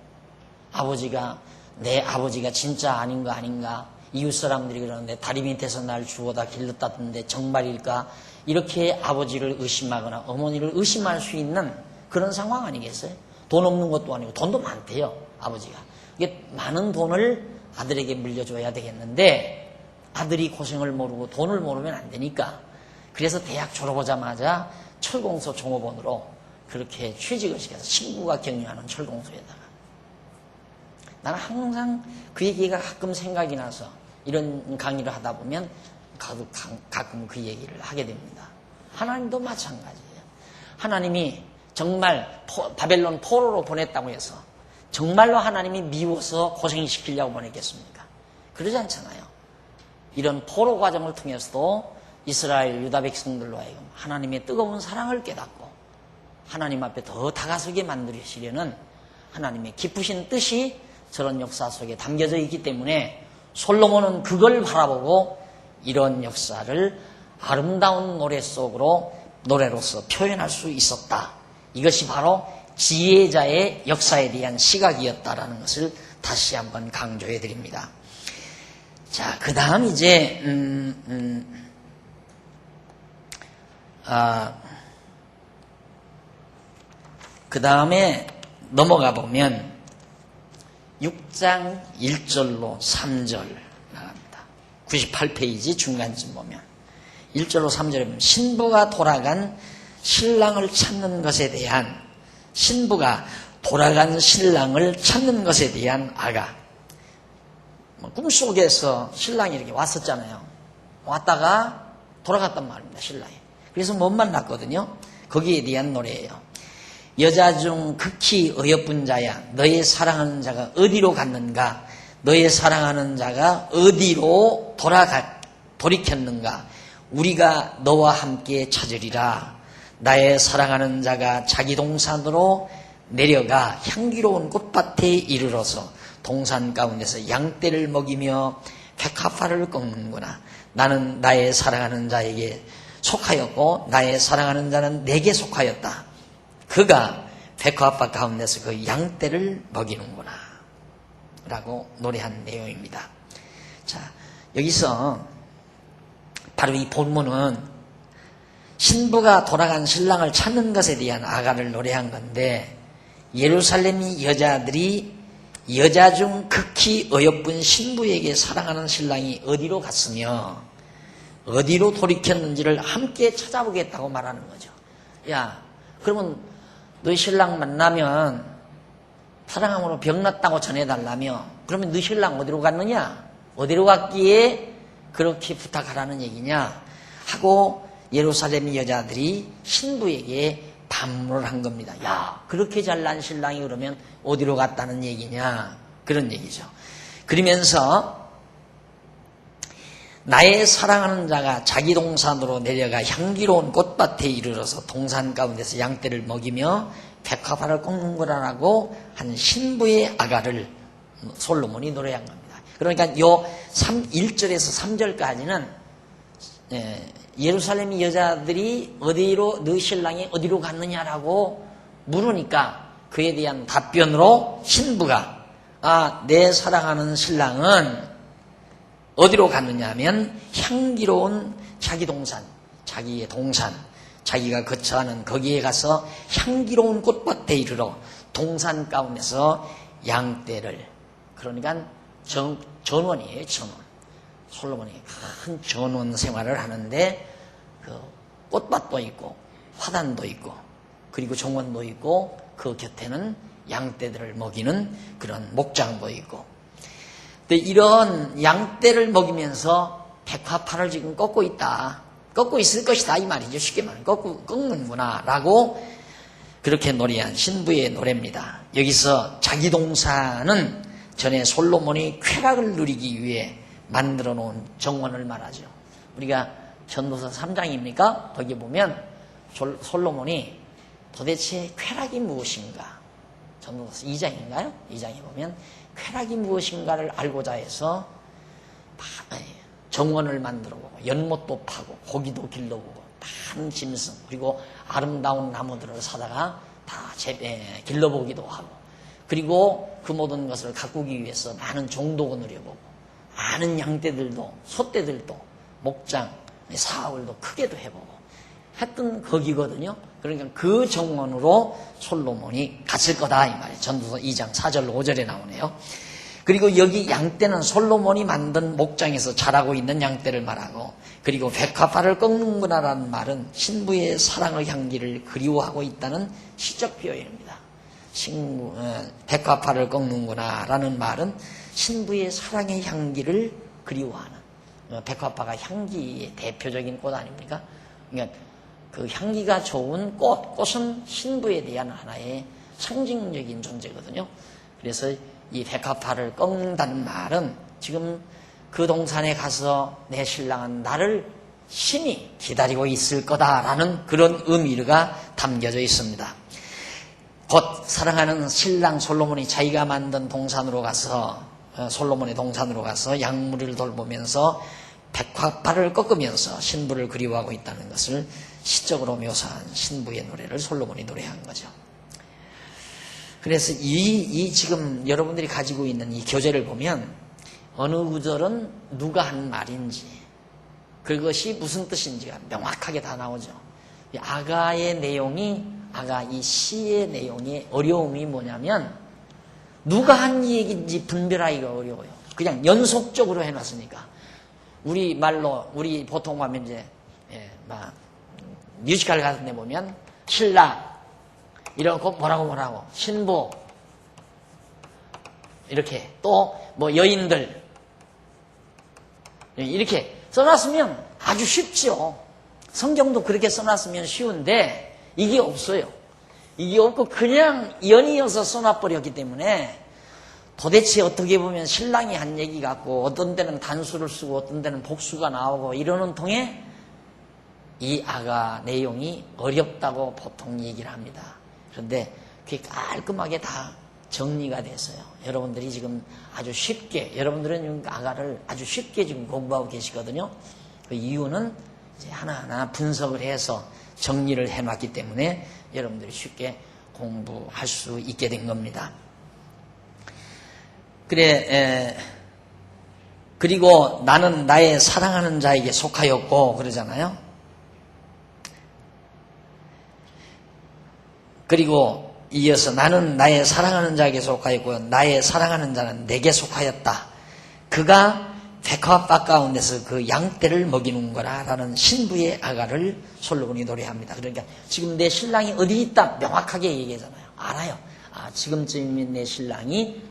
아버지가 내 아버지가 진짜 아닌 거 아닌가, 이웃 사람들이 그러는데 다리 밑에서 날 주워다 길렀다던데 정말일까, 이렇게 아버지를 의심하거나 어머니를 의심할 수 있는 그런 상황 아니겠어요? 돈 없는 것도 아니고 돈도 많대요, 아버지가. 이게 많은 돈을 아들에게 물려줘야 되겠는데 아들이 고생을 모르고 돈을 모르면 안 되니까, 그래서 대학 졸업하자마자 철공소 종업원으로 그렇게 취직을 시켜서 친구가 경영하는 철공소에다가, 나는 항상 그 얘기가 가끔 생각이 나서 이런 강의를 하다 보면 가끔 그 얘기를 하게 됩니다. 하나님도 마찬가지예요. 하나님이 정말 바벨론 포로로 보냈다고 해서 정말로 하나님이 미워서 고생시키려고 보냈겠습니까? 그러지 않잖아요. 이런 포로 과정을 통해서도 이스라엘 유다 백성들로 하여금 하나님의 뜨거운 사랑을 깨닫고 하나님 앞에 더 다가서게 만드시려는 하나님의 깊으신 뜻이 저런 역사 속에 담겨져 있기 때문에 솔로몬은 그걸 바라보고 이런 역사를 아름다운 노래 속으로 노래로서 표현할 수 있었다. 이것이 바로 지혜자의 역사에 대한 시각이었다라는 것을 다시 한번 강조해 드립니다. 자, 그 다음 이제 그 다음에 넘어가 보면 6장 1절로 3절 나갑니다. 98페이지 중간쯤 보면 1절로 3절에 보면 신부가 돌아간 신랑을 찾는 것에 대한, 신부가 돌아간 신랑을 찾는 것에 대한 아가. 꿈속에서 신랑이 이렇게 왔었잖아요. 왔다가 돌아갔단 말입니다, 신랑이. 그래서 못 만났거든요. 거기에 대한 노래예요. 여자 중 극히 어여쁜 자야, 너의 사랑하는 자가 어디로 갔는가? 너의 사랑하는 자가 어디로 돌이켰는가? 우리가 너와 함께 찾으리라. 나의 사랑하는 자가 자기 동산으로 내려가 향기로운 꽃밭에 이르러서 동산 가운데서 양떼를 먹이며 백합화를 꺾는구나. 나는 나의 사랑하는 자에게 속하였고 나의 사랑하는 자는 내게 속하였다. 그가 백합화 가운데서 그 양떼를 먹이는구나 라고 노래한 내용입니다. 자, 여기서 바로 이 본문은 신부가 돌아간 신랑을 찾는 것에 대한 아가를 노래한 건데, 예루살렘 여자들이 여자 중 극히 어여쁜 신부에게 사랑하는 신랑이 어디로 갔으며 어디로 돌이켰는지를 함께 찾아보겠다고 말하는 거죠. 야, 그러면 너희 신랑 만나면 사랑함으로 병났다고 전해달라며, 그러면 너희 신랑 어디로 갔느냐? 어디로 갔기에 그렇게 부탁하라는 얘기냐? 하고 예루살렘 여자들이 신부에게 반문을 한 겁니다. 야, 그렇게 잘난 신랑이 그러면 어디로 갔다는 얘기냐? 그런 얘기죠. 그러면서 나의 사랑하는 자가 자기 동산으로 내려가 향기로운 꽃밭에 이르러서 동산 가운데서 양떼를 먹이며 백합화를 꺾는 거라고 한 신부의 아가를 솔로몬이 노래한 겁니다. 그러니까 요 1절에서 3절까지는 예루살렘 여자들이 어디로, 너희 신랑이 어디로 갔느냐라고 물으니까 그에 대한 답변으로 신부가, 내 사랑하는 신랑은 어디로 갔느냐 하면 향기로운 자기 동산, 자기의 동산, 자기가 거처하는 거기에 가서 향기로운 꽃밭에 이르러 동산 가운데서 양떼를, 그러니까 전원이에요, 전원. 솔로몬이 큰 전원 생활을 하는데 그 꽃밭도 있고 화단도 있고 그리고 정원도 있고 그 곁에는 양떼들을 먹이는 그런 목장도 있고, 근데 이런 양떼를 먹이면서 백합화를 지금 꺾고 있다, 꺾고 있을 것이다 이 말이죠. 쉽게 말하면 꺾는구나 라고 그렇게 노래한 신부의 노래입니다. 여기서 자기 동산은 전에 솔로몬이 쾌락을 누리기 위해 만들어 놓은 정원을 말하죠. 우리가 전도서 3장입니까? 거기 보면 솔로몬이 도대체 쾌락이 무엇인가? 전도서 2장인가요? 2장에 보면 쾌락이 무엇인가를 알고자 해서 정원을 만들어보고 연못도 파고 고기도 길러보고 많은 짐승 그리고 아름다운 나무들을 사다가 다 길러보기도 하고 그리고 그 모든 것을 가꾸기 위해서 많은 종독을 누려보고 많은 양떼들도 소떼들도 목장 사흘도 크게도 해보고 했던 거기거든요. 그러니까 그 정원으로 솔로몬이 갔을 거다 이 말이에요. 전도서 2장 4절 5절에 나오네요. 그리고 여기 양떼는 솔로몬이 만든 목장에서 자라고 있는 양떼를 말하고 그리고 백합화를 꺾는구나라는 말은 신부의 사랑의 향기를 그리워하고 있다는 시적 표현입니다. 백합화를 꺾는구나라는 말은 신부의 사랑의 향기를 그리워하는 백합화가 향기의 대표적인 꽃 아닙니까? 그러니까 그 향기가 좋은 꽃은 신부에 대한 하나의 상징적인 존재거든요. 그래서 이 백합화를 꺾는다는 말은 지금 그 동산에 가서 내 신랑은 나를 심히 기다리고 있을 거다라는 그런 의미가 담겨져 있습니다. 곧 사랑하는 신랑 솔로몬이 자기가 만든 동산으로 가서 솔로몬의 동산으로 가서 양무리를 돌보면서 백합화를 꺾으면서 신부를 그리워하고 있다는 것을 시적으로 묘사한 신부의 노래를 솔로몬이 노래한 거죠. 그래서 이 지금 여러분들이 가지고 있는 이 교재를 보면 어느 구절은 누가 한 말인지 그것이 무슨 뜻인지가 명확하게 다 나오죠. 이 아가의 내용이 아가 이 시의 내용의 어려움이 뭐냐면 누가 한 얘기인지 분별하기가 어려워요. 그냥 연속적으로 해놨으니까 우리 말로 우리 보통 하면 이제 막 뮤지컬 같은 데 보면 신랑 이러고 뭐라고 신부 이렇게 또 뭐 여인들 이렇게 써놨으면 아주 쉽죠. 성경도 그렇게 써놨으면 쉬운데 이게 없어요. 이게 없고 그냥 연이어서 써놔버렸기 때문에 도대체 어떻게 보면 신랑이 한 얘기 같고 어떤 때는 단수를 쓰고 어떤 때는 복수가 나오고 이러는 통에 이 아가 내용이 어렵다고 보통 얘기를 합니다. 그런데 그게 깔끔하게 다 정리가 돼서요. 여러분들이 지금 아주 쉽게 여러분들은 아가를 아주 쉽게 지금 공부하고 계시거든요. 그 이유는 이제 하나하나 분석을 해서 정리를 해놨기 때문에 여러분들이 쉽게 공부할 수 있게 된 겁니다. 그리고 나는 나의 사랑하는 자에게 속하였고 그러잖아요. 그리고 이어서 나는 나의 사랑하는 자에게 속하였고 나의 사랑하는 자는 내게 속하였다. 그가 백합화 가운데서 그 양떼를 먹이는 거라라는 신부의 아가를 솔로몬이 노래합니다. 그러니까 지금 내 신랑이 어디 있다 명확하게 얘기하잖아요. 알아요. 지금쯤이면 내 신랑이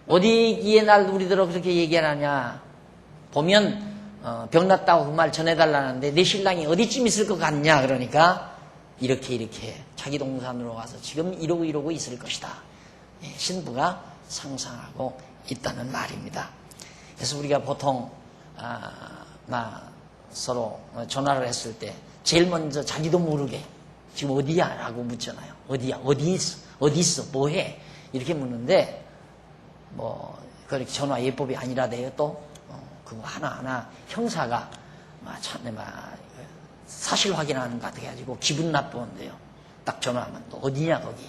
어디에 날 우리들어 그렇게 얘기하냐 보면 병났다고 그 말 전해달라는데 내 신랑이 어디쯤 있을 것 같냐 그러니까 이렇게 자기 동산으로 가서 지금 이러고 있을 것이다. 신부가 상상하고 있다는 말입니다. 그래서 우리가 보통 서로 전화를 했을 때 제일 먼저 자기도 모르게 지금 어디야? 라고 묻잖아요. 어디야? 어디 있어? 뭐해? 이렇게 묻는데 그렇게 전화 예법이 아니라대요. 또 그거 하나하나 형사가 사실 확인하는 것 같아가지고 기분 나쁘는데요. 딱 전화하면 또 어디냐 거기.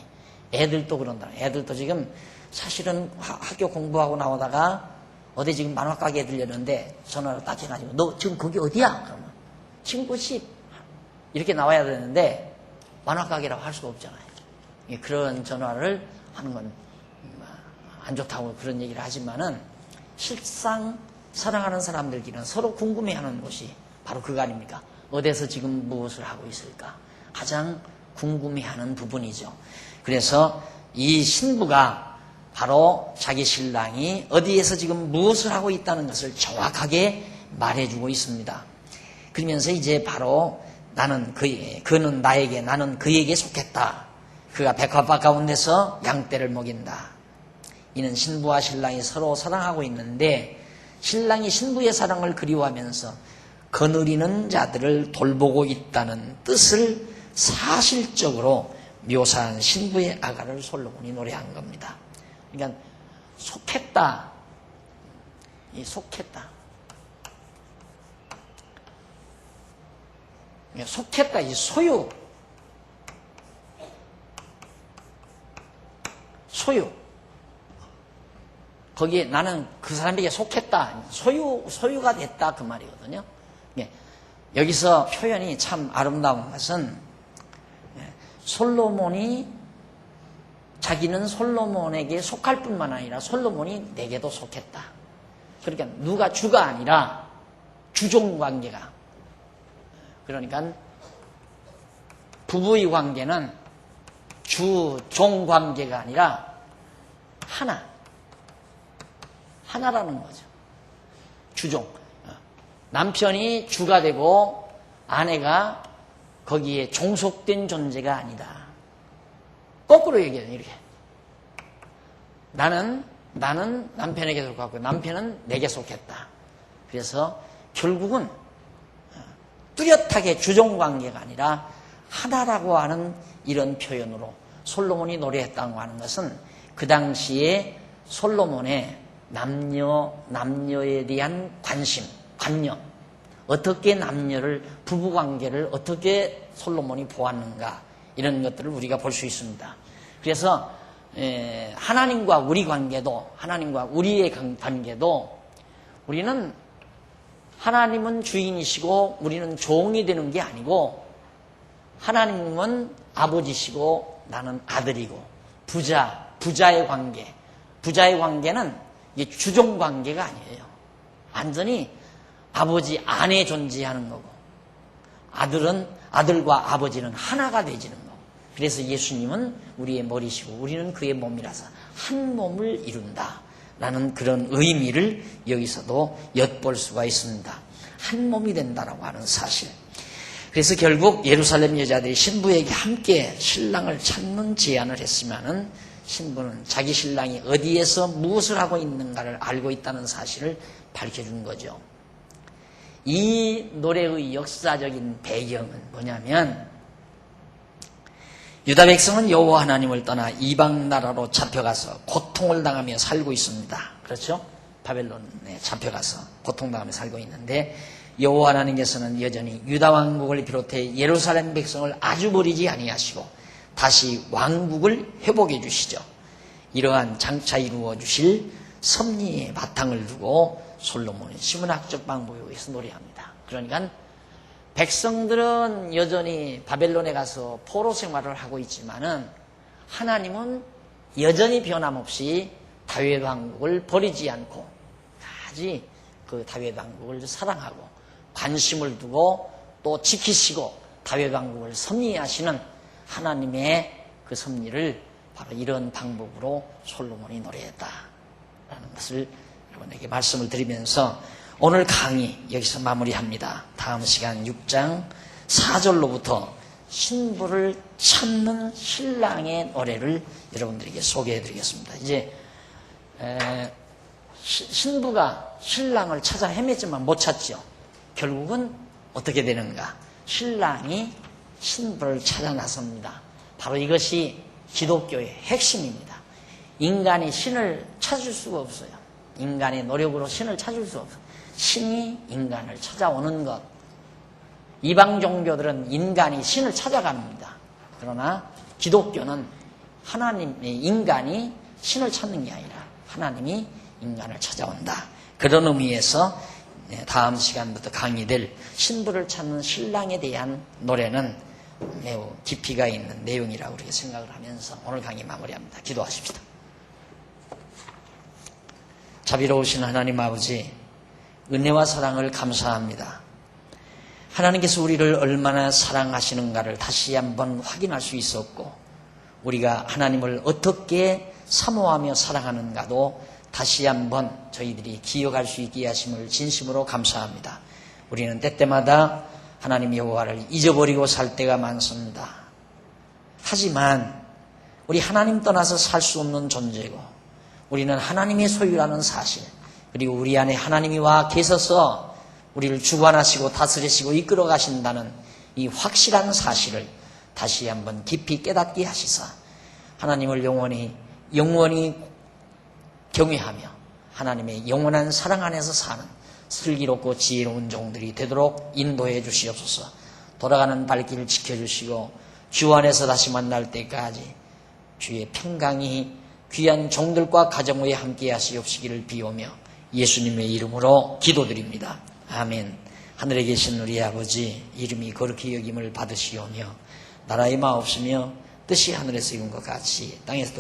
애들도 그런다. 애들도 지금 사실은 학교 공부하고 나오다가 어디 지금 만화가게에 들렸는데 전화를 딱 해가지고 너 지금 거기 어디야? 그러면 친구 집 이렇게 나와야 되는데 만화가게라고 할 수가 없잖아요. 그런 전화를 하는 건 안 좋다고 그런 얘기를 하지만은 실상 사랑하는 사람들끼리는 서로 궁금해하는 것이 바로 그거 아닙니까? 어디서 지금 무엇을 하고 있을까? 가장 궁금해하는 부분이죠. 그래서 이 신부가 바로 자기 신랑이 어디에서 지금 무엇을 하고 있다는 것을 정확하게 말해주고 있습니다. 그러면서 이제 바로 그는 나에게 나는 그에게 속했다. 그가 백합화 가운데서 양떼를 먹인다. 이는 신부와 신랑이 서로 사랑하고 있는데 신랑이 신부의 사랑을 그리워하면서 거느리는 자들을 돌보고 있다는 뜻을 사실적으로 묘사한 신부의 아가를 솔로몬이 노래한 겁니다. 그러니까 속했다. 속했다, 이 소유. 거기에 나는 그 사람에게 속했다. 소유가 됐다. 그 말이거든요. 여기서 표현이 참 아름다운 것은 자기는 솔로몬에게 속할 뿐만 아니라 솔로몬이 내게도 속했다. 그러니까 누가 주가 아니라 주종 관계가. 그러니까 부부의 관계는 주종 관계가 아니라 하나라는 거죠. 주종. 남편이 주가 되고 아내가 거기에 종속된 존재가 아니다. 거꾸로 얘기해요. 이렇게. 나는 남편에게 속하고 남편은 내게 속했다. 그래서 결국은 뚜렷하게 주종관계가 아니라 하나라고 하는 이런 표현으로 솔로몬이 노래했다고 하는 것은 그 당시에 솔로몬의 남녀에 대한 관념, 어떻게 부부관계를 어떻게 솔로몬이 보았는가, 이런 것들을 우리가 볼 수 있습니다. 그래서 하나님과 우리의 관계도 우리는 하나님은 주인이시고 우리는 종이 되는 게 아니고, 하나님은 아버지시고 나는 아들이고, 부자의 관계는 이게 주종 관계가 아니에요. 완전히 아버지 안에 존재하는 거고, 아들과 아버지는 하나가 되지는 거고. 그래서 예수님은 우리의 머리시고 우리는 그의 몸이라서 한 몸을 이룬다 라는 그런 의미를 여기서도 엿볼 수가 있습니다. 한 몸이 된다라고 하는 사실. 그래서 결국 예루살렘 여자들이 신부에게 함께 신랑을 찾는 제안을 했으면은, 신부는 자기 신랑이 어디에서 무엇을 하고 있는가를 알고 있다는 사실을 밝혀준 거죠. 이 노래의 역사적인 배경은 뭐냐면, 유다 백성은 여호와 하나님을 떠나 이방 나라로 잡혀가서 고통을 당하며 살고 있습니다. 그렇죠? 바벨론에 잡혀가서 고통당하며 살고 있는데, 여호와 하나님께서는 여전히 유다 왕국을 비롯해 예루살렘 백성을 아주 버리지 아니하시고 다시 왕국을 회복해 주시죠. 이러한 장차 이루어 주실 섭리의 바탕을 두고 솔로몬이 시문학적 방법에 의해서 노래합니다. 그러니까 백성들은 여전히 바벨론에 가서 포로 생활을 하고 있지만은, 하나님은 여전히 변함없이 다윗 왕국을 버리지 않고 아직 그 다윗 왕국을 사랑하고 관심을 두고 또 지키시고 다윗 왕국을 섭리하시는 하나님의 그 섭리를 바로 이런 방법으로 솔로몬이 노래했다라는 것을 여러분에게 말씀을 드리면서 오늘 강의 여기서 마무리합니다. 다음 시간 6장 4절로부터 신부를 찾는 신랑의 노래를 여러분들에게 소개해 드리겠습니다. 이제 신부가 신랑을 찾아 헤맸지만 못 찾죠. 결국은 어떻게 되는가? 신랑이 신부를 찾아 나섭니다. 바로 이것이 기독교의 핵심입니다. 인간이 신을 찾을 수가 없어요. 인간의 노력으로 신을 찾을 수 없어요. 신이 인간을 찾아오는 것. 이방 종교들은 인간이 신을 찾아갑니다. 그러나 기독교는 인간이 신을 찾는 게 아니라 하나님이 인간을 찾아온다. 그런 의미에서 다음 시간부터 강의될 신부를 찾는 신랑에 대한 노래는 매우 깊이가 있는 내용이라고 그렇게 생각을 하면서 오늘 강의 마무리합니다. 기도하십시다. 자비로우신 하나님 아버지, 은혜와 사랑을 감사합니다. 하나님께서 우리를 얼마나 사랑하시는가를 다시 한번 확인할 수 있었고, 우리가 하나님을 어떻게 사모하며 사랑하는가도 다시 한번 저희들이 기억할 수 있게 하심을 진심으로 감사합니다. 우리는 때때마다 하나님 여호와를 잊어버리고 살 때가 많습니다. 하지만 우리 하나님 떠나서 살 수 없는 존재고, 우리는 하나님의 소유라는 사실, 그리고 우리 안에 하나님이 와 계셔서 우리를 주관하시고 다스리시고 이끌어 가신다는 이 확실한 사실을 다시 한번 깊이 깨닫게 하시사 하나님을 영원히 경외하며 하나님의 영원한 사랑 안에서 사는 슬기롭고 지혜로운 종들이 되도록 인도해 주시옵소서. 돌아가는 발길을 지켜주시고 주 안에서 다시 만날 때까지 주의 평강이 귀한 종들과 가정 위에 함께 하시옵시기를 비오며 예수님의 이름으로 기도드립니다. 아멘. 하늘에 계신 우리 아버지, 이름이 거룩히 여김을 받으시오며 나라의 마옵시며 뜻이 하늘에서 이룬 것 같이 땅에서도